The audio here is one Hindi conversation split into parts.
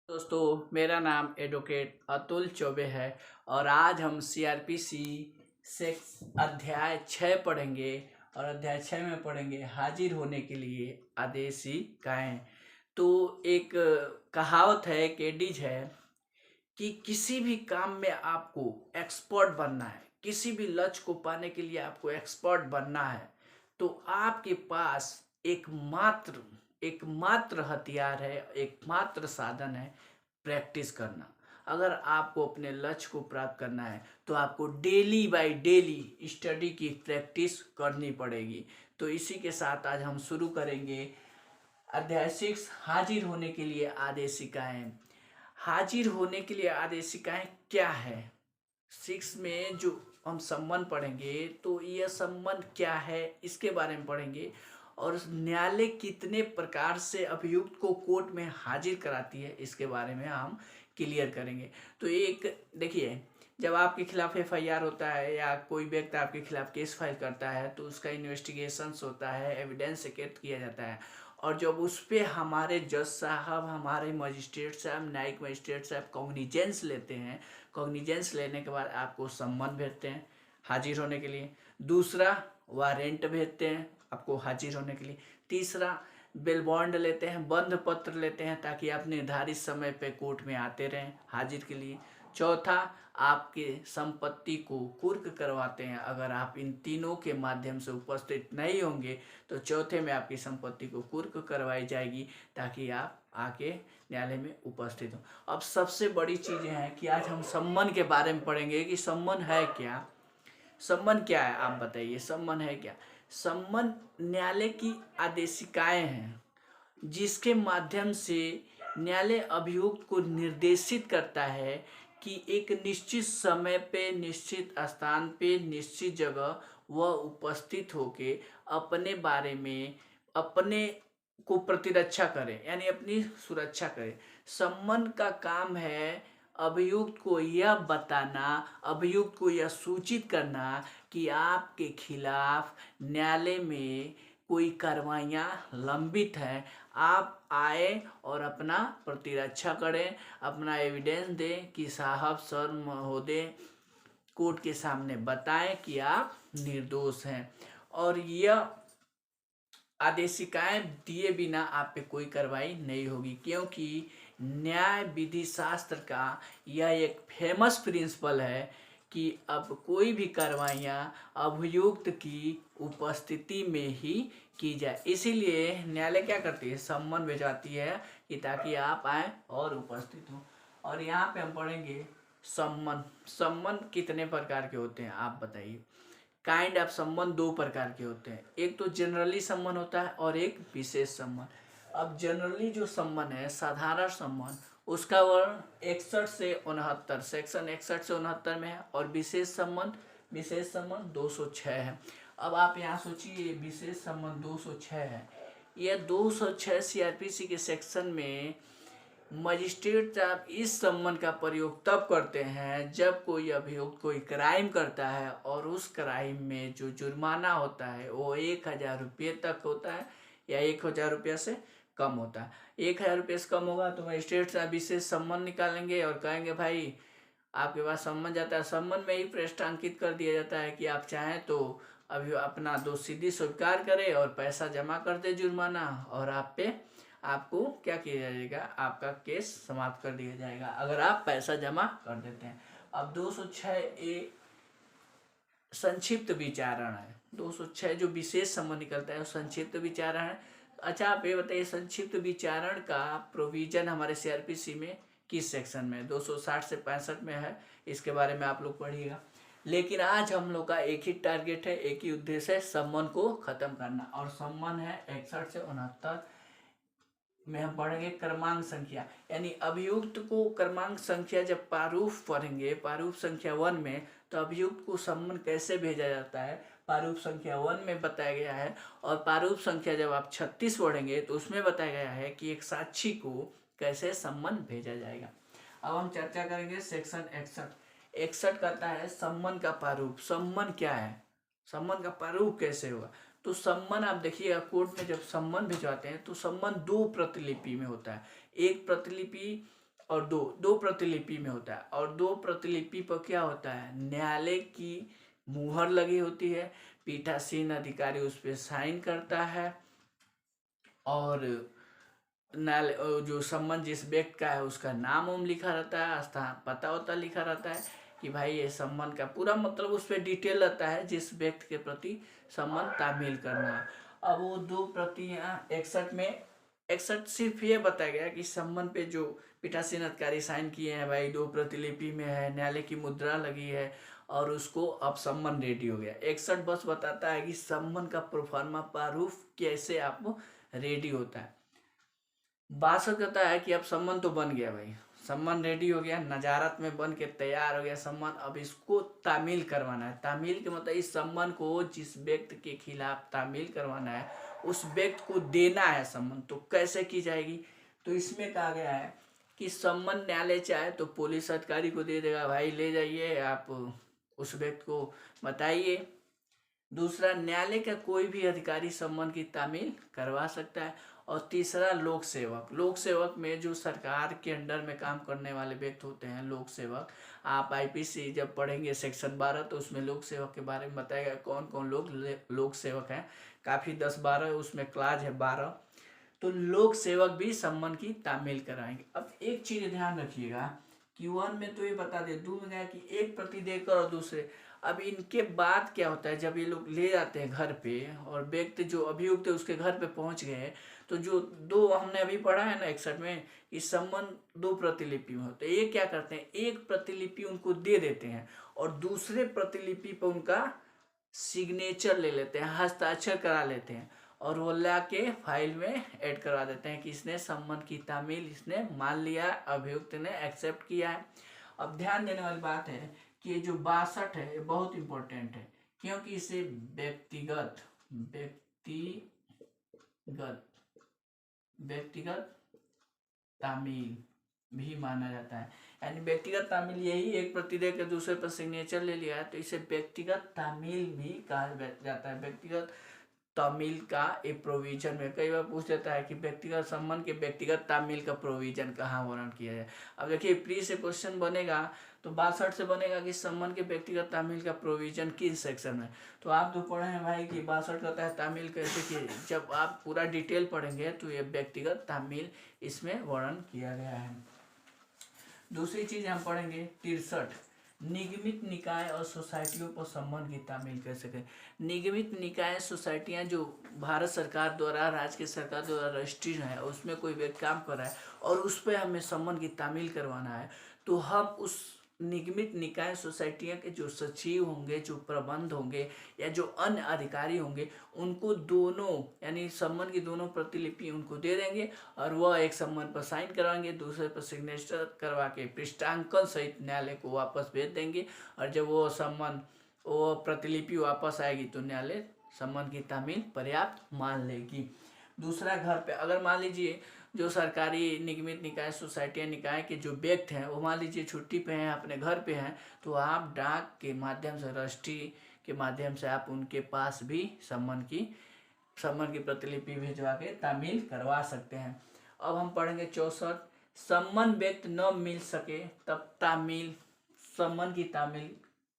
दोस्तों, मेरा नाम एडवोकेट अतुल चौबे है और आज हम सीआरपीसी सेक्स अध्याय 6 पढ़ेंगे। और अध्याय 6 में पढ़ेंगे हाजिर होने के लिए आदेशिकाएं। तो एक कहावत है, एक एडिज है कि किसी भी काम में आपको एक्सपर्ट बनना है, किसी भी लक्ष्य को पाने के लिए आपको एक्सपर्ट बनना है, तो आपके पास एकमात्र हथियार है, एकमात्र साधन है प्रैक्टिस करना। अगर आपको अपने लक्ष्य को प्राप्त करना है तो आपको डेली बाय डेली स्टडी की प्रैक्टिस करनी पड़ेगी। तो इसी के साथ आज हम शुरू करेंगे अध्याय 6, हाजिर होने के लिए आदेशिकाएं। हाजिर होने के लिए आदेशिकाएं क्या है? 6 में जो हम संबंध पढ़ेंगे तो यह संबंध क्या है इसके बारे में पढ़ेंगे। और न्यायालय कितने प्रकार से अभियुक्त को कोर्ट में हाजिर कराती है इसके बारे में हम क्लियर करेंगे। तो एक देखिए, जब आपके खिलाफ एफआईआर होता है या कोई व्यक्ति आपके खिलाफ केस फाइल करता है तो उसका इन्वेस्टिगेशंस होता है, एविडेंस एकत्र किया जाता है। और जब उस पर हमारे जज साहब, हमारे मजिस्ट्रेट साहब, न्यायिक मजिस्ट्रेट साहब कॉग्निजेंस लेते हैं। कॉग्निजेंस लेने के बाद आपको सम्मन भेजते हैं हाजिर होने के लिए। दूसरा, वारंट भेजते हैं आपको हाजिर होने के लिए। तीसरा, बेल बॉन्ड लेते हैं, बंध पत्र लेते हैं ताकि आप निर्धारित समय पे कोर्ट में आते रहें हाजिर के लिए। चौथा, आपके संपत्ति को कुर्क करवाते हैं। अगर आप इन तीनों के माध्यम से उपस्थित नहीं होंगे तो चौथे में आपकी संपत्ति को कुर्क करवाई जाएगी ताकि आप आके न्यायालय में उपस्थित हो। अब सबसे बड़ी चीज़ें हैं कि आज हम सम्मन के बारे में पढ़ेंगे कि सम्मन है क्या। सम्मन क्या है आप बताइए, सम्मन है क्या? सम्मन न्यायालय की आदेशिकाएं हैं जिसके माध्यम से न्यायालय अभियुक्त को निर्देशित करता है कि एक निश्चित समय पे, निश्चित स्थान पे, निश्चित जगह वह उपस्थित होके अपने बारे में, अपने को प्रतिरक्षा करे, यानी अपनी सुरक्षा करे। सम्मन का काम है अभियुक्त को यह बताना, अभियुक्त को यह सूचित करना कि आपके खिलाफ न्यायालय में कोई कार्रवाइयाँ लंबित हैं। आप आए और अपना प्रतिरक्षा करें, अपना एविडेंस दें कि साहब, सर, महोदय, कोर्ट के सामने बताएं कि आप निर्दोष हैं। और यह आदेशिकाएं दिए बिना आप पे कोई कार्रवाई नहीं होगी, क्योंकि न्याय विधि शास्त्र का यह एक फेमस प्रिंसिपल है कि अब कोई भी कार्रवाइयाँ अभियुक्त की उपस्थिति में ही की जाए। इसीलिए न्यायालय क्या करती है, सम्मन भेजवाती है कि ताकि आप आए और उपस्थित हो। और यहाँ पे हम पढ़ेंगे सम्मन। सम्मन कितने प्रकार के होते हैं आप बताइए। काइंड ऑफ सम्मन दो प्रकार के होते हैं, एक तो जनरली सम्मन होता है और एक विशेष सम्मन। अब जनरली जो सम्मन है, साधारण सम्मन, उसका वर्ण 61 से 69, सेक्शन 61 से 69 में है। और विशेष सम्मन 206 है। अब आप यहाँ सोचिए, विशेष सम्मन 206 है। यह 206 सीआरपीसी के सेक्शन में मजिस्ट्रेट साहब इस सम्मन का प्रयोग तब करते हैं जब कोई अभियुक्त कोई क्राइम करता है और उस क्राइम में जो जुर्माना होता है वो 1000 रुपये तक होता है या 1000 रुपये से कम होता है। 1000 रुपये से कम होगा तो मजिस्ट्रेट साहब विशेष सम्मन निकालेंगे और कहेंगे भाई आपके पास सम्मन जाता है। सम्मन में ही पृष्ठांकित कर दिया जाता है कि आप चाहें तो अभी अपना दोषी स्वीकार करें और पैसा जमा कर दे जुर्माना, और आपको क्या किया जाएगा, आपका केस समाप्त कर दिया जाएगा अगर आप पैसा जमा कर देते हैं। अब 206 ए संक्षिप्त विचारण है। 206 जो विशेष सम्मन निकलता है वो संक्षिप्त विचारण है। अच्छा, आप ये बताइए, संक्षिप्त विचारण का प्रोविजन हमारे सीआरपीसी में किस सेक्शन में? 260 से 65 में है। इसके बारे में आप लोग पढ़िएगा। लेकिन आज हम लोग का एक ही टारगेट है, एक ही उद्देश्य है, सम्मन को खत्म करना। और सम्मन है 61 से 69 में हम पढ़ेंगे क्रमांक संख्या, यानी अभियुक्त को क्रमांक संख्या, जब प्रारूप पढ़ेंगे प्रारूप संख्या 1 में, तो अभियुक्त को सम्मन कैसे भेजा जाता है प्रारूप संख्या 1 में बताया गया है। और प्रारूप संख्या जब आप 36 पढ़ेंगे तो उसमें बताया गया है कि एक साक्षी को कैसे सम्मन भेजा जाएगा। अब हम चर्चा करेंगे सेक्शन 61 कहता है सम्मन का प्रारूप। सम्मन क्या है, सम्मन का प्रारूप कैसे होगा? तो सम्मन आप देखिएगा, कोर्ट में जब सम्मन भिजवाते हैं तो सम्मन 2 प्रतिलिपि में होता है। एक प्रतिलिपि और दो दो प्रतिलिपि में होता है। और दो प्रतिलिपि पर क्या होता है, न्यायालय की मुहर लगी होती है, पीठासीन अधिकारी उस पर साइन करता है और न्यायालय जो सम्मन जिस व्यक्ति का है उसका नाम उम लिखा रहता है, स्थान पता होता लिखा रहता है कि भाई ये सम्मन का पूरा मतलब उस पर डिटेल रहता है जिस व्यक्ति के प्रति सम्मन तामील करना है। अब वो दो प्रतियां 61 में 61 सिर्फ ये बताया गया कि सम्मन पे जो पीठासीन अधिकारी साइन किए हैं भाई, दो प्रतिलिपि में है, न्यायालय की मुद्रा लगी है और उसको अब सम्मन रेडी हो गया। 61 बस बताता है कि सम्मन का प्रोफार्मा प्रारूप कैसे आप रेडी होता है। 62 कहता है कि अब सम्मन तो बन गया भाई, सम्मन रेडी हो गया, नजारत में बन के तैयार हो गया सम्मन, अब इसको तामील करवाना है। तामील के मतलब इस सम्मन को जिस व्यक्ति के खिलाफ तामील करवाना है उस व्यक्ति को देना है सम्मन। तो कैसे की जाएगी, तो इसमें कहा गया है कि सम्मन न्यायालय चाहे तो पुलिस अधिकारी को दे देगा, भाई ले जाइए आप उस व्यक्ति को बताइए। दूसरा, न्यायालय का कोई भी अधिकारी सम्मन की तामील करवा सकता है। और तीसरा, लोक सेवक। लोक सेवक में जो सरकार के अंडर में काम करने वाले व्यक्ति होते हैं लोक सेवक, आप आईपीसी जब पढ़ेंगे सेक्शन 12 तो उसमें लोक सेवक के बारे में बताएगा कौन कौन लोग लोक सेवक हैं। काफ़ी 10-12 उसमें क्लास है 12। तो लोक सेवक भी सम्मन की तामील कराएंगे। अब एक चीज़ ध्यान रखिएगा कि 1 में तो ये बता दे, 2 में गया कि एक प्रति देकर और दूसरे। अब इनके बाद क्या होता है, जब ये लोग ले जाते हैं घर पे और व्यक्ति जो अभियुक्त है उसके घर पे पहुंच गए, तो जो दो हमने अभी पढ़ा है ना 61 में, इस सम्मन दो प्रतिलिपि में होते हैं। ये क्या करते हैं, एक प्रतिलिपि उनको दे देते हैं और दूसरे प्रतिलिपि पर उनका सिग्नेचर ले लेते हैं, हस्ताक्षर करा लेते हैं और वो ला के फाइल में ऐड करवा देते हैं कि इसने सम्मन की तामील इसने मान लिया, अभियुक्त ने एक्सेप्ट किया है। अब ध्यान देने वाली बात है कि ये जो 62 है ये बहुत इंपॉर्टेंट है, क्योंकि इसे व्यक्तिगत तामील भी माना जाता है। यानी व्यक्तिगत तामील यही, एक प्रति दे के दूसरे पर सिग्नेचर ले लिया है तो इसे व्यक्तिगत तामील भी कहा जाता है। व्यक्तिगत तामील का एक प्रोविजन में कई बार पूछ लेता है कि व्यक्तिगत सम्मन के व्यक्तिगत तामील का प्रोविजन कहाँ वर्णन किया जाए। अब देखिए प्री से क्वेश्चन बनेगा तो 62 से बनेगा कि सम्मन के व्यक्तिगत तामील का प्रोविजन किस सेक्शन में। तो आप जो पढ़े हैं भाई कि 62 कहता है तामील कैसे की, जब आप पूरा डिटेल पढ़ेंगे तो ये व्यक्तिगत तामील इसमें वर्णन किया गया है। दूसरी चीज हम पढ़ेंगे 63, निगमित निकाय और सोसाइटियों पर सम्मन की तामील कैसे करें। निगमित निकाय सोसाइटियां जो भारत सरकार द्वारा, राज्य की सरकार द्वारा रजिस्ट्रेशन है, उसमें कोई व्यक्ति काम कर रहा है और उस पर हमें सम्मन की तामील करवाना है, तो हम उस निगमित निकाय सोसाइटियां के जो सचिव होंगे, जो प्रबंध होंगे या जो अन्य अधिकारी होंगे, उनको दोनों यानी सम्मन की दोनों प्रतिलिपि उनको दे देंगे और वह एक सम्मन पर साइन करवाएंगे, दूसरे पर सिग्नेचर करवा के पृष्ठांकन सहित न्यायालय को वापस भेज देंगे। और जब वो प्रतिलिपि वापस आएगी तो न्यायालय सम्मन की तामील पर्याप्त मान लेगी। दूसरा, घर पे अगर मान लीजिए जो सरकारी निगमित निकाय सोसाइटियाँ निकाय के जो व्यक्ति हैं वो मान लीजिए छुट्टी पे हैं, अपने घर पे हैं, तो आप डाक के माध्यम से, रजिस्ट्री के माध्यम से आप उनके पास भी सम्मन की प्रतिलिपि भिजवा के तामील करवा सकते हैं। अब हम पढ़ेंगे 64, सम्मन व्यक्ति न मिल सके तब तामील, सम्मन की तामील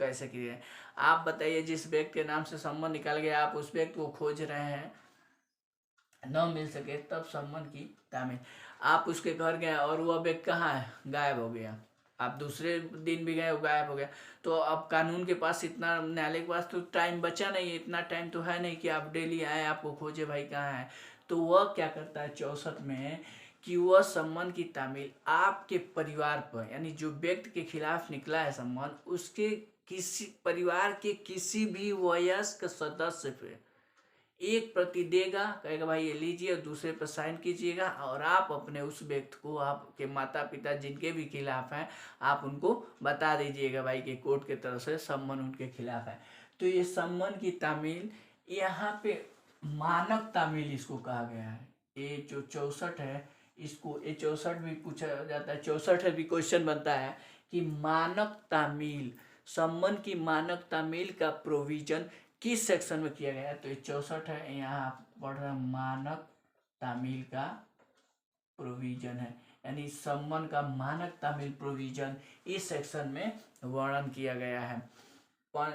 कैसे की जाए। आप बताइए, जिस व्यक्ति के नाम से सम्मन निकाल गया, आप उस व्यक्ति को खोज रहे हैं, न मिल सके तब सम्मन की तामील। आप उसके घर गए और वह व्यक्ति कहाँ है, गायब हो गया, आप दूसरे दिन भी गए वो गायब हो गया, तो अब कानून के पास इतना, न्यायालय के पास तो टाइम बचा नहीं है, इतना टाइम तो है नहीं कि आप डेली आए आपको खोजे भाई कहाँ है। तो वह क्या करता है 64 में कि वह सम्मन की तामील आपके परिवार पर, यानी जो व्यक्ति के खिलाफ निकला है सम्मन, उसके किसी परिवार के किसी भी वयस्क सदस्य पे एक प्रति देगा, कहेगा भाई ये लीजिए और दूसरे पर साइन कीजिएगा और आप अपने उस व्यक्ति को, आपके माता पिता जिनके भी खिलाफ हैं, आप उनको बता दीजिएगा भाई कि कोर्ट की तरफ से सम्मन उनके खिलाफ है। तो ये सम्मन की तामील, यहाँ पे मानक तामील इसको कहा गया है। ये जो 64 है, इसको ये 64 भी पूछा जाता है, 64 भी क्वेश्चन बनता है कि मानक तामील, सम्मन की मानक तामील का प्रोविजन किस सेक्शन में किया गया है। तो ये 64 है, यहाँ पढ़ रहा मानक तामील का प्रोविजन है, यानी सम्मन का मानक तामील प्रोविजन इस सेक्शन में वर्णन किया गया है।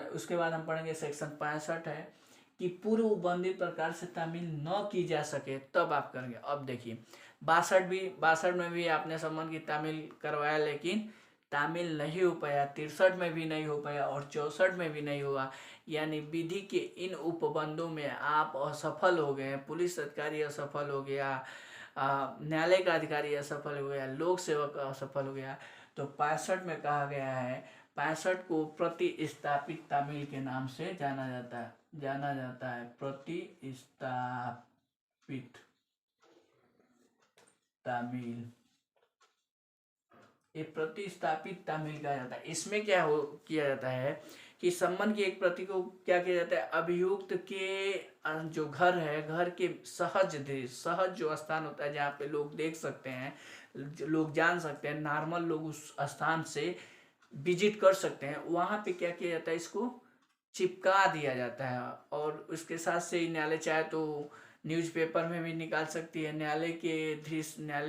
उसके बाद हम पढ़ेंगे सेक्शन 65 है कि पूर्व बंदित प्रकार से तामील न की जा सके तब आप करेंगे। अब देखिए 62 में भी आपने सम्मन की तामील करवाया लेकिन तामील नहीं हो पाया, 63 में भी नहीं हो पाया और 64 में भी नहीं हुआ, यानी विधि के इन उपबंधों में आप असफल हो गए, पुलिस अधिकारी असफल हो गया, न्यायालय का अधिकारी असफल हो गया, लोक सेवक असफल हो गया, तो 65 में कहा गया है 65 को प्रतिस्थापित तामील के नाम से जाना जाता है प्रतिस्थापित तामील। ये प्रतिस्थापित तामील कहा जाता है। इसमें क्या किया जाता है कि सम्मन की एक प्रति को क्या किया जाता है, अभियुक्त के जो घर है, घर के सहज जो स्थान होता है जहाँ पे लोग देख सकते हैं, लोग जान सकते हैं, नॉर्मल लोग उस स्थान से विजिट कर सकते हैं, वहाँ पे क्या किया जाता है, इसको चिपका दिया जाता है। और उसके साथ से न्यायालय चाहे तो न्यूज़पेपर में भी निकाल सकती है, न्यायालय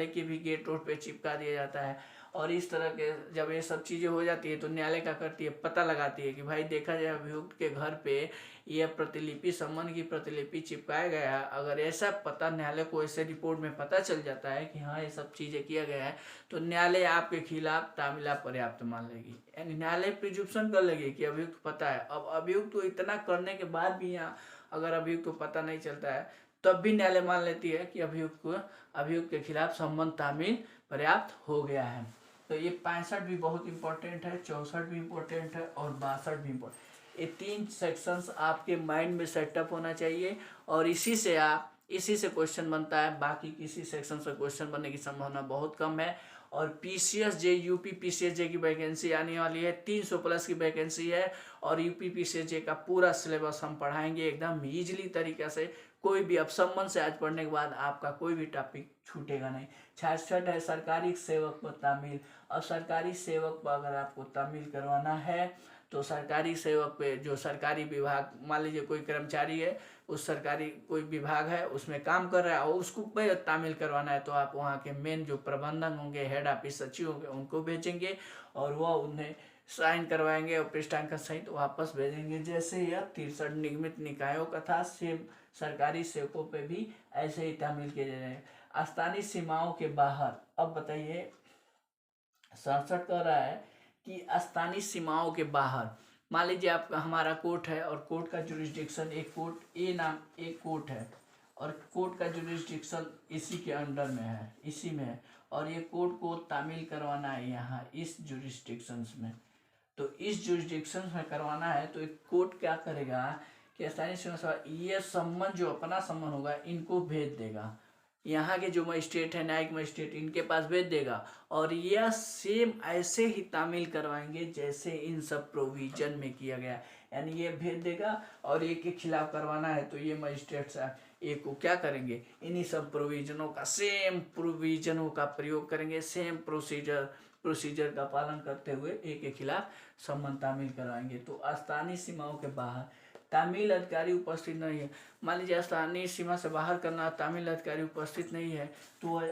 के भी गेट रोड पे चिपका दिया जाता है। और इस तरह के जब ये सब चीज़ें हो जाती है तो न्यायालय क्या करती है, पता लगाती है कि भाई देखा जाए अभियुक्त के घर पे यह प्रतिलिपि, सम्मन की प्रतिलिपि चिपकाया गया है। अगर ऐसा पता न्यायालय को ऐसे रिपोर्ट में पता चल जाता है कि हाँ ये सब चीज़ें किया गया है, तो न्यायालय आपके खिलाफ तामीला पर्याप्त मान लेगी, यानी न्यायालय प्रिजुप्शन कर लेगी कि अभियुक्त पता है। अब अभियुक्त को इतना करने के बाद भी यहाँ अगर अभियुक्त को पता नहीं चलता है तब भी न्यायालय मान लेती है कि अभियुक्त के खिलाफ सम्मन तामील पर्याप्त हो गया है। तो ये 65 भी बहुत इंपॉर्टेंट है, 64 भी इंपॉर्टेंट है और 62 भी इंपॉर्टेंट। ये 3 सेक्शंस आपके माइंड में सेटअप होना चाहिए और इसी से क्वेश्चन बनता है। बाकी किसी सेक्शन से क्वेश्चन बनने की संभावना बहुत कम है। और पीसीएस जे, यूपी पीसीएस जे की वैकेंसी आने वाली है, 300 प्लस की वैकेंसी है और यूपी पीसीएस जे का पूरा सिलेबस हम पढ़ाएंगे एकदम ईजिली तरीके से। कोई भी अब सम्मन से आज पढ़ने के बाद आपका कोई भी टॉपिक छूटेगा नहीं। 66 है सरकारी सेवक पर तामील। अब सरकारी सेवक पर अगर आपको तामील करवाना है तो सरकारी सेवक पे जो सरकारी विभाग, मान लीजिए कोई कर्मचारी है, उस सरकारी कोई विभाग है उसमें काम कर रहा है और उसको पे तामील करवाना है, तो आप वहाँ के मेन जो प्रबंधक होंगे, हेड ऑफिस सचिव होंगे, उनको भेजेंगे और वह उन्हें साइन करवाएंगे और पृष्ठांकन सहित वापस भेजेंगे। जैसे यह 63 निगमित निकायों का था, सेम सरकारी सेवकों पे भी ऐसे ही तामील किए जा रहे हैं। स्थानीय सीमाओं के बाहर, अब बताइए 67 कह रहा है कि स्थानीय सीमाओं के बाहर, मान लीजिए आपका हमारा कोर्ट है और कोर्ट का जुरिस्डिक्शन, एक कोर्ट ए नाम एक कोर्ट है और कोर्ट का जुरिस्डिक्शन इसी के अंडर में है, इसी में है, और ये कोर्ट को तामील करवाना है यहाँ इस जुरिस्डिक्शंस में। तो इस जुरिस्डिक्शन में करवाना है तो एक कोर्ट क्या करेगा कि स्थानीय सीमा ये सम्मन जो अपना सम्मन होगा इनको भेज देगा, यहाँ के जो मजिस्ट्रेट है, न्यायिक मजिस्ट्रेट, इनके पास भेज देगा और यह सेम ऐसे ही तामील करवाएंगे जैसे इन सब प्रोविजन में किया गया। यानी ये भेज देगा और एक के खिलाफ करवाना है तो ये मजिस्ट्रेट साहब एक को क्या करेंगे, इन्हीं सब प्रोविजनों का, सेम प्रोविजनों का प्रयोग करेंगे, सेम प्रोसीजर का पालन करते हुए एक के खिलाफ सम्मन तामील करवाएंगे। तो स्थानीय सीमाओं के बाहर तामील अधिकारी उपस्थित नहीं है, मान लीजिए स्थानीय सीमा से बाहर करना, तामील अधिकारी उपस्थित नहीं है तो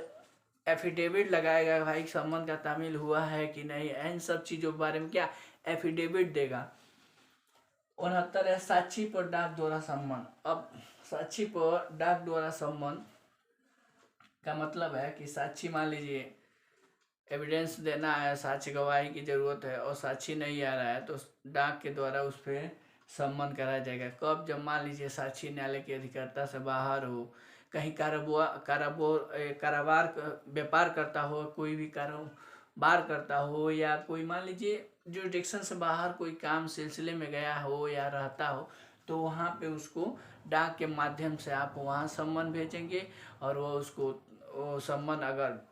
एफिडेविट लगाएगा भाई सम्मन का तामील हुआ है कि नहीं, इन सब चीज़ों के बारे में क्या एफिडेविट देगा। 69 है साक्षी पर डाक द्वारा सम्मन। अब साक्षी पर डाक द्वारा सम्मन का मतलब है कि साक्षी, मान लीजिए एविडेंस देना है, साक्षी गवाही की जरूरत है और साक्षी नहीं आ रहा है तो डाक के द्वारा उस पर सम्मन कराया जाएगा। कब, जब मान लीजिए साक्षी न्यायालय की अधिकारिता से बाहर हो, कहीं कारोबार व्यापार करता हो, कोई भी कारोबार करता हो, या कोई मान लीजिए जुरिडिक्शन से बाहर कोई काम सिलसिले में गया हो या रहता हो, तो वहाँ पे उसको डाक के माध्यम से आप वहाँ सम्मन भेजेंगे और वो उसको सम्मन अगर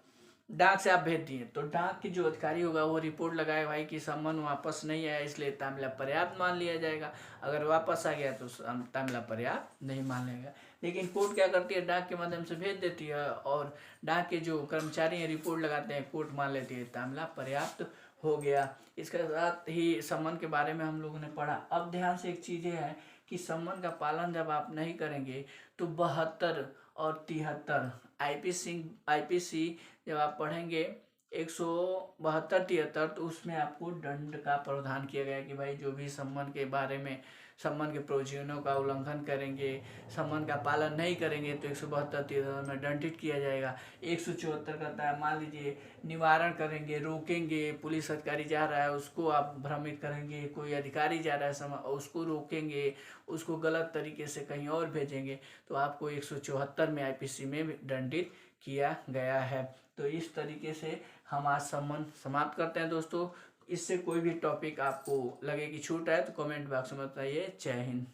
डाक से आप भेज दिए तो डाक की जो अधिकारी होगा वो रिपोर्ट लगाएगा भाई कि सम्मन वापस नहीं आया इसलिए तामीला पर्याप्त मान लिया जाएगा, अगर वापस आ गया तो तामीला पर्याप्त नहीं मान लेगा। लेकिन कोर्ट क्या करती है, डाक के माध्यम से भेज देती है और डाक के जो कर्मचारी हैं रिपोर्ट लगाते हैं, कोर्ट मान लेती है तामीला पर्याप्त हो गया। इसके साथ ही सम्मन के बारे में हम लोगों ने पढ़ा। अब ध्यान से एक चीज़ है कि सम्मन का पालन जब आप नहीं करेंगे तो 72 और 73 आईपीसी जब आप पढ़ेंगे 172-73 तो उसमें आपको दंड का प्रावधान किया गया कि भाई जो भी संबंध के बारे में संबंध के प्रयोजनों का उल्लंघन करेंगे, संबंध का पालन नहीं करेंगे तो 172-73 में दंडित किया जाएगा। 174 कहता है मान लीजिए निवारण करेंगे, रोकेंगे, पुलिस अधिकारी जा रहा है उसको आप भ्रमित करेंगे, कोई अधिकारी जा रहा है उसको रोकेंगे, उसको गलत तरीके से कहीं और भेजेंगे तो आपको 174 में आईपीसी में दंडित किया गया है। तो इस तरीके से हम आज संबंध समाप्त करते हैं दोस्तों। इससे कोई भी टॉपिक आपको लगे कि छूट है तो कमेंट बॉक्स में बताइए। जय हिंद।